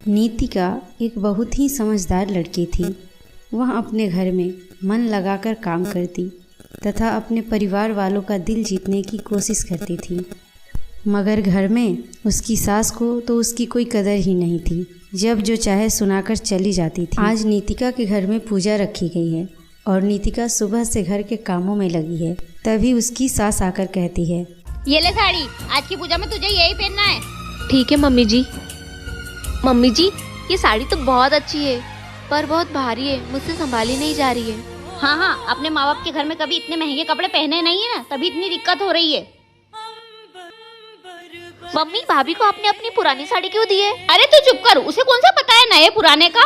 नीतिका एक बहुत ही समझदार लड़की थी। वह अपने घर में मन लगाकर काम करती तथा अपने परिवार वालों का दिल जीतने की कोशिश करती थी, मगर घर में उसकी सास को तो उसकी कोई कदर ही नहीं थी। जब जो चाहे सुनाकर चली जाती थी। आज नीतिका के घर में पूजा रखी गई है और नीतिका सुबह से घर के कामों में लगी है। तभी उसकी सास आकर कहती है, ये ले साड़ी, आज की पूजा में तुझे यही पहनना है। ठीक है मम्मी जी। मम्मी जी, ये साड़ी तो बहुत अच्छी है पर बहुत भारी है, मुझसे संभाली नहीं जा रही है। हाँ, अपने माँ बाप के घर में कभी इतने महंगे कपड़े पहने नहीं है ना, तभी इतनी दिक्कत हो रही है। मम्मी, भाभी को आपने अपनी पुरानी साड़ी क्यों दी है? अरे तू चुप कर, उसे कौन सा पता है नए पुराने का।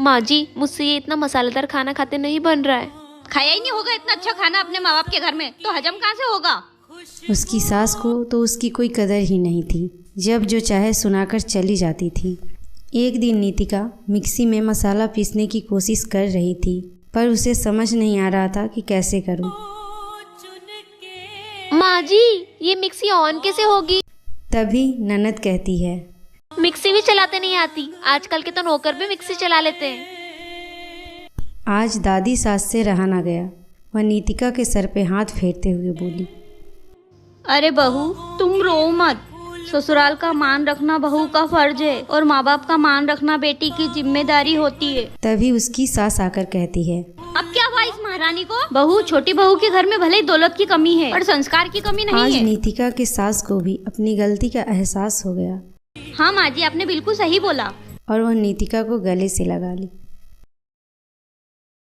माँ जी, मुझसे ये इतना मसालेदार खाना खाते नहीं बन रहा है। खाया ही नहीं होगा इतना अच्छा खाना अपने माँ बाप के घर में, तो हजम कहाँ से होगा। उसकी सास को तो उसकी कोई कदर ही नहीं थी। जब जो चाहे सुनाकर चली जाती थी। एक दिन नीतिका मिक्सी में मसाला पीसने की कोशिश कर रही थी, पर उसे समझ नहीं आ रहा था कि कैसे करूं। माँ जी, ये मिक्सी ऑन कैसे होगी? तभी ननद कहती है, मिक्सी भी चलाते नहीं आती, आजकल के तो नौकर भी मिक्सी चला लेते हैं। आज दादी सास से रहा ना गया। वह नीतिका के सर पे हाथ फेरते हुए बोली, अरे बहू, तुम रो मत। ससुराल का मान रखना बहू का फर्ज है और माँ बाप का मान रखना बेटी की जिम्मेदारी होती है। तभी उसकी सास आकर कहती है, अब क्या हुआ इस महारानी को? बहू, छोटी बहू के घर में भले ही दौलत की कमी है पर संस्कार की कमी नहीं आज है। नीतिका के सास को भी अपनी गलती का एहसास हो गया। हाँ माँ जी, आपने बिल्कुल सही बोला। और वह नीतिका को गले से लगा ली।